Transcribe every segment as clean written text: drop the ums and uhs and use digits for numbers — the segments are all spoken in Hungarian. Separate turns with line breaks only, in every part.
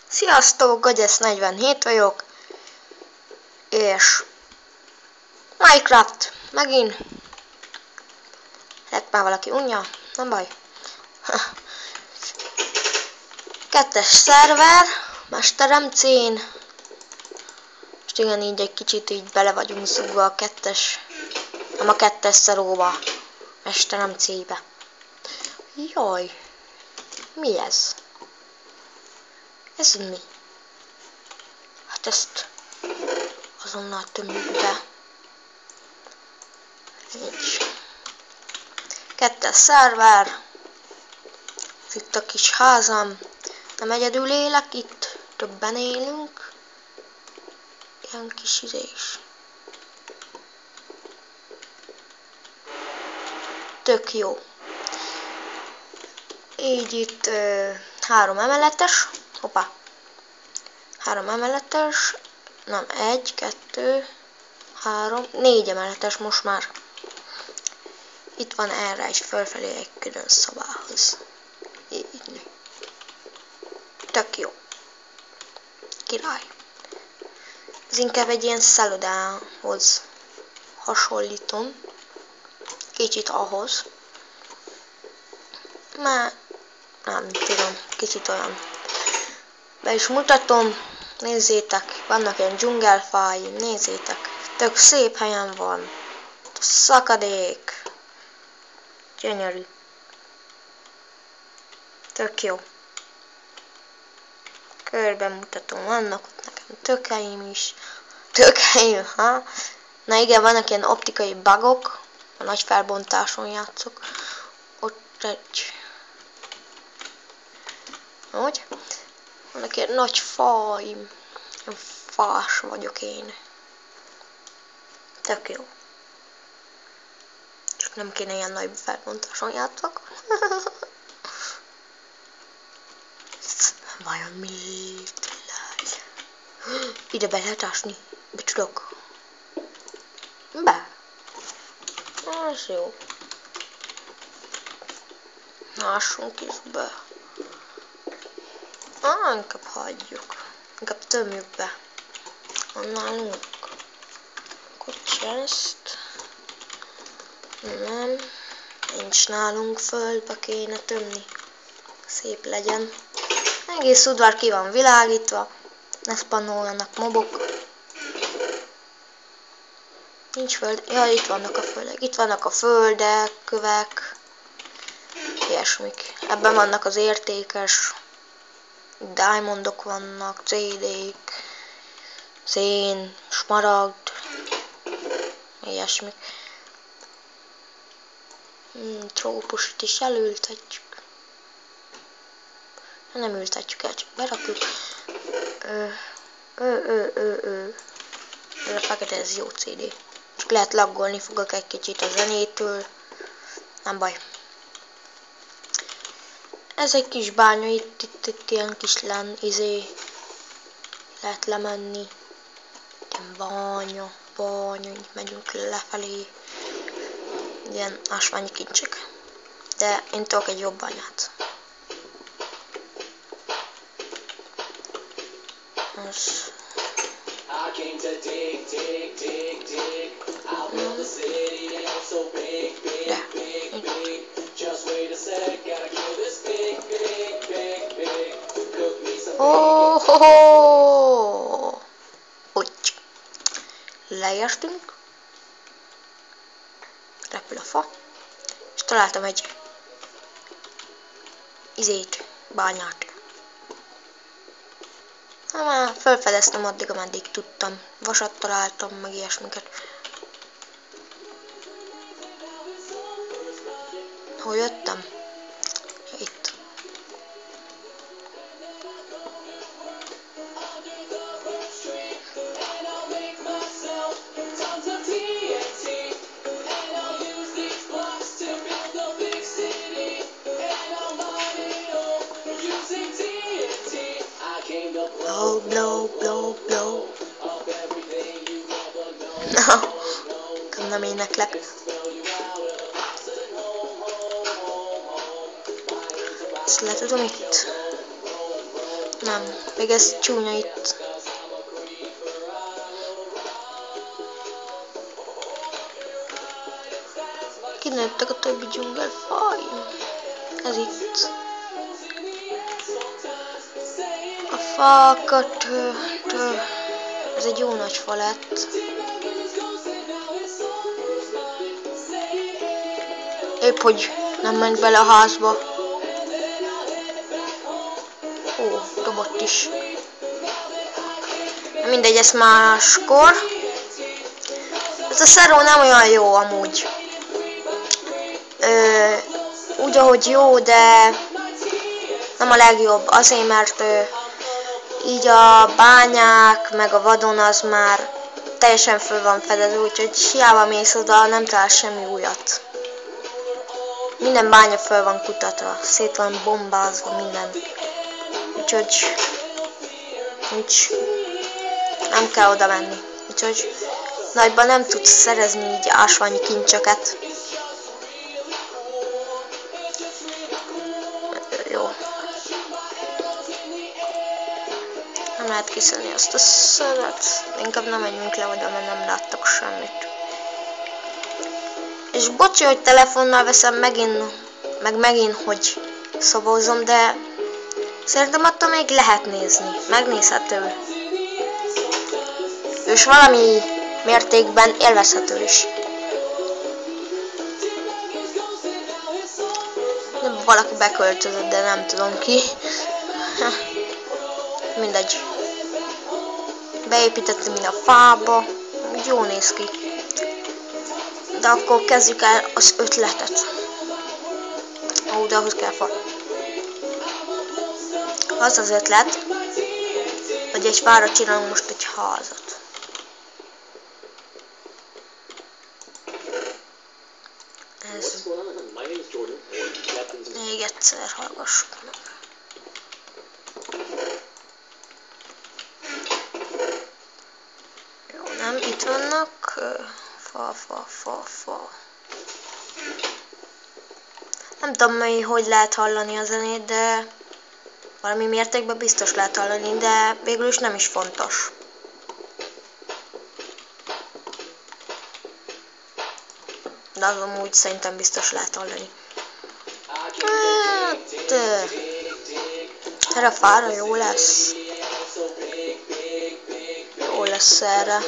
Sziasztok, Gagyesz47 vagyok, és Minecraft, megint lett már valaki unja, nem baj. Kettes szerver, Mesteremcén. Most igen, így egy kicsit így bele vagyunk zúgva a kettes, nem a kettes szeróba, Mesteremcébe. Jaj, mi ez? Ez mi? Hát ezt azonnal tömjük be. Így. Kettes szerver. Itt a kis házam. Nem egyedül élek itt. Többen élünk. Ilyen kis izés. Tök jó. Így itt 3 emeletes. Hoppá. 3 emeletes. Nem, 1, 2, 3, 4 emeletes most már. Itt van erre is fölfelé egy külön szobához. Így. Tök jó. Király. Ez inkább egy ilyen szállodához hasonlítom. Kicsit ahhoz. Már nem tudom, kicsit olyan. Be is mutatom. Nézzétek, vannak ilyen dzsungelfáim, nézzétek. Tök szép helyen van. Szakadék. Gyönyörű. Tök jó. Körben mutatom, vannak ott nekem tökeim is. Tökeim, ha? Na igen, vannak ilyen optikai bugok. A nagy felbontáson játszok. Ott egy... Hogy? Vannak ilyen nagy faim. Ilyen fás vagyok én. Tök jó. Csak nem kéne ilyen nagy felbontáson játszok. Vajon mit lehet? Ide be lehet ásni? Be tudok? Be. Ez jó. Ássunk is be. Inkább hagyjuk. Inkább tömjük be. Nálunk. Kocsászt. Nem. Nincs nálunk, földbe kéne tömni. Szép legyen. Egész udvar ki van világítva. Ne spannoljanak mobok. Nincs föld. Ja, itt vannak a földek. Itt vannak a földek, kövek. Ilyesmik. Ebben vannak az értékes. Diamondok vannak, CD-k. Szén, smaragd. Ilyesmik. Trópust is elültetjük. Nem ültetjük el, csak berakjuk. Ez a fekete, ez jó CD. Csak lehet laggolni fogok egy kicsit a zenétől. Nem baj. Ez egy kis bánya, itt ilyen kis lehet lemenni. Ilyen bánya, így megyünk lefelé. Ilyen ásványi kincsek. De én tudok egy jobb bányát. Az... Úgy. Leértünk. Repül a fa. És találtam egy bányát. Már felfedeztem addig, ameddig tudtam. Vasat találtam, meg ilyesmiket. Hol jöttem? Itt. Blow. Nem éneklek. Ezt le tudom itt. Nem, még ez csúnya itt. Kinőttek a többi dzsungelfaj. Ez itt. A fákat... Ez egy jó nagy fa lett. Épp hogy nem ment bele a házba. Ó, dobott is. Mindegy, ez máskor. Ez a Zero nem olyan jó amúgy. Úgy, ahogy jó, de nem a legjobb. Azért, mert így a bányák, meg a vadon az már teljesen föl van fedezve, úgyhogy hiába mész oda, nem találsz semmi újat. Minden bánya föl van kutatva, szét van bombázva minden. Úgyhogy nem kell oda menni. Úgyhogy nagyban nem tudsz szerezni így ásványi kincseket. Jó. Nem lehet kiszedni azt a szövet. Inkább nem menjünk le oda, mert nem láttak semmit. És bocsi, hogy telefonnal veszem megint, hogy szobózom, de szerintem attól még lehet nézni. Megnézhető. És valami mértékben élvezhető is. Valaki beköltözött, de nem tudom ki. Mindegy. Beépítettem mind a fába. Jó néz ki. De akkor kezdjük el az ötletet. Ó, de ahhoz kell fa. Az az ötlet, hogy egy fára csinálunk most egy házat. Ez. Még egyszer hallgassuk meg. Jó, nem, itt vannak. Fa. Nem tudom, hogy lehet hallani a zenét, de valami mértékben biztos lehet hallani, de végül is nem is fontos. De az amúgy szerintem biztos lehet hallani. Hát, erre a fára jó lesz. Jó lesz erre.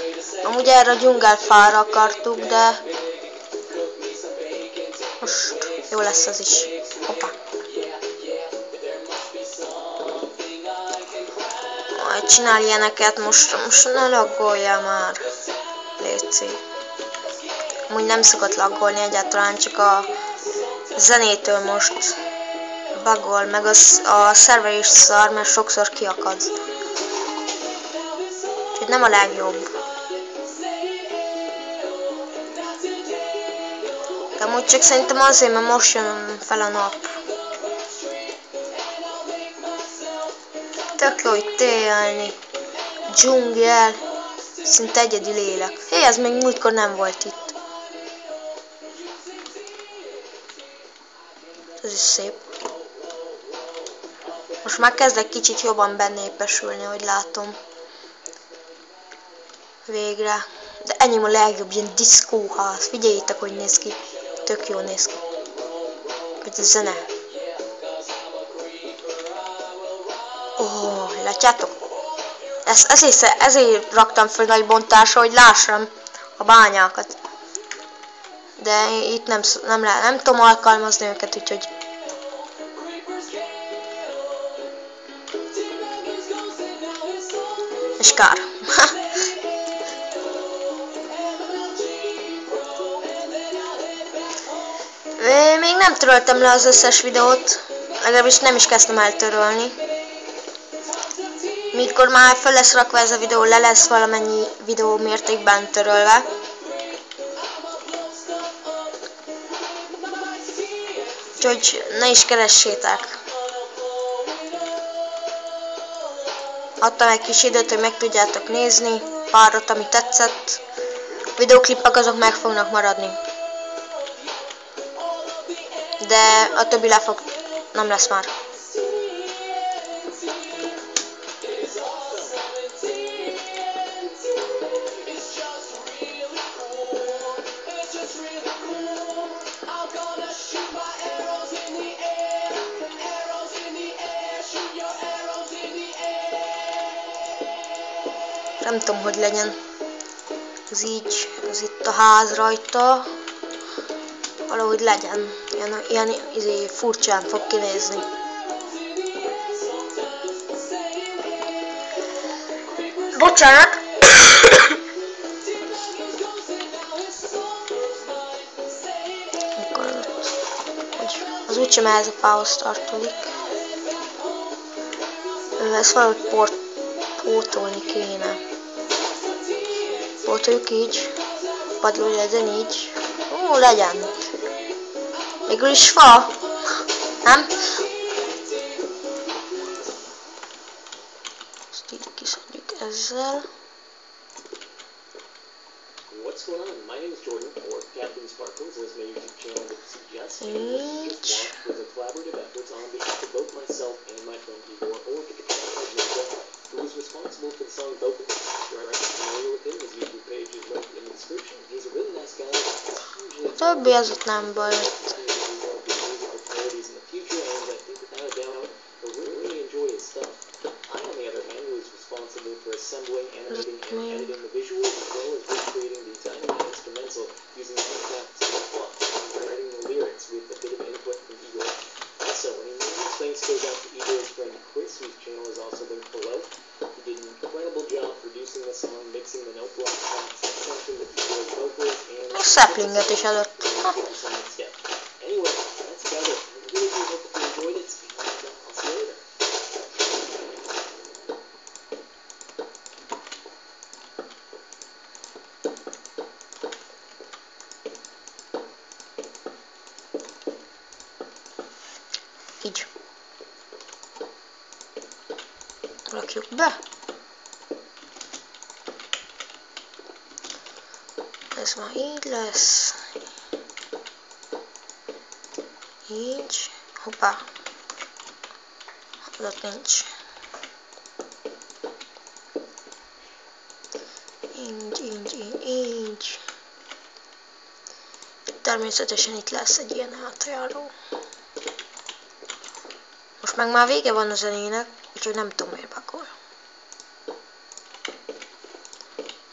Amúgy erre a dzsungelfára akartuk, de most jó lesz az is. Hoppá. Majd csinálj ilyeneket, most ne laggoljál már. Léci. Amúgy nem szokott laggolni egyáltalán, csak a zenétől most bugol, meg a szerver is szar, mert sokszor kiakad. Úgyhogy nem a legjobb. De amúgy csak szerintem azért, mert most jön fel a nap. Tök jó itt élni. Dzsungel. Szinte egyedi lélek. Hé, ez még múltkor nem volt itt. Ez is szép. Most már kezdek kicsit jobban bennépesülni, hogy látom. Végre. De enyém a legjobb, ilyen diszkóház. Figyeljétek, hogy néz ki. Tök jó néz ki. Vagy a zene. Ó, látjátok? Ezért raktam föl nagy bontásra, hogy lássam a bányákat. De itt nem tudom alkalmazni őket, úgyhogy... És kár. Még nem töröltem le az összes videót, legalábbis nem is kezdtem el törölni. Mikor már fel lesz rakva ez a videó, le lesz valamennyi videó mértékben törölve. Úgyhogy ne is keressétek. Adtam egy kis időt, hogy meg tudjátok nézni párat, ami tetszett. A videóklipek azok meg fognak maradni. De a többi nem lesz már. Nem tudom, hogy legyen. Ez így, ez itt a ház rajta. Valahogy legyen. Ilyen furcsán fog kinézni. Bocsánat! Az úgysem ehhez a fához tartozik. Ezt valahogy pótolni kéne. Pótoljuk így. Padló legyen így. Legyen. Végül is fa. Nem? Ezt így kiszedjük ezzel.
What's going on? My name is Jordan, or Captain Sparkles, as my YouTube channel would suggest. And this just was a collaborative effort on behalf of both myself and my friend Igor, or Ninja, who was responsible for the song Vocal. If you're already familiar with him, his YouTube page is linked in the description. He's a really nice guy.
A többi az ott nem baj.
Parodies in the future, and I think without a doubt, we'll really enjoy his stuff. I, on the other hand, was responsible for assembling, animating, and editing the visuals, as well as recreating the tiny instrumental using Minecraft Snowplots and writing the lyrics with a bit of input from Igor. Also, an enormous thanks goes out to Igor's friend Chris, whose channel is also linked below. He did an incredible job producing the song, mixing the note block tracks, something with Igor's vocals, and
Saplinget is adott.
Anyway, that's about it. I really do hope that you enjoyed it, and I'll see you later.
Így. Rakjuk be. Ez már így lesz. Így. Hoppá. Ott nincs. Így. Természetesen itt lesz egy ilyen hátjáró. Most meg már vége van a zenének, úgyhogy nem tudom miért bakol.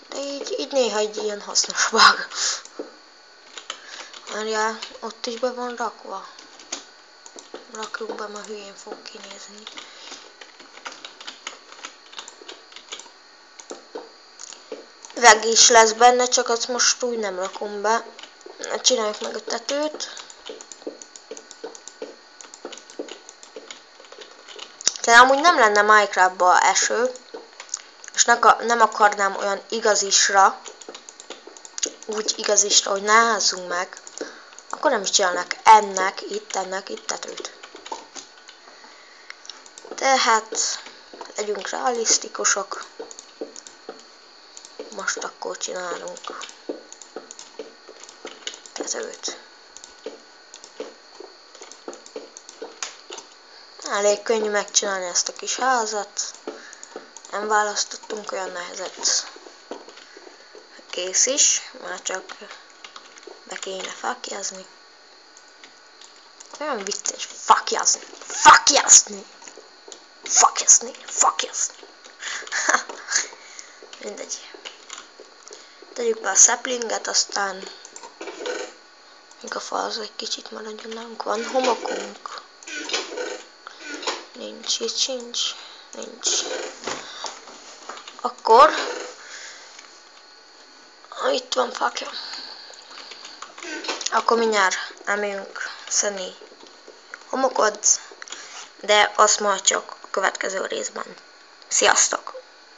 De így néha egy ilyen hasznos bug. Várjál, ott is be van rakva. Rakjuk be, mert hülyén fog kinézni. Üveg is lesz benne, csak azt most úgy nem rakom be. Csináljuk meg a tetőt. De amúgy nem lenne Minecraftba eső, és nem akarnám olyan igazisra, úgy igazisra, hogy ne házzunk meg, akkor nem is csinálnak ennek itt tetőt. Tehát legyünk realisztikusok. Most akkor csinálunk tetőt. Elég könnyű megcsinálni ezt a kis házat. Nem választottunk olyan nehezet. Kész is, már csak be kéne fakjazni. Olyan vicces, fakjazni. Mindegy. Tegyük be a saplinget, aztán még a fa az egy kicsit maradjon nálunk. Van homokunk. Nincs. Akkor itt van fakja. Akkor mindjárt elmegyünk szedni homokot, de azt majd csak a következő részben. Sziasztok!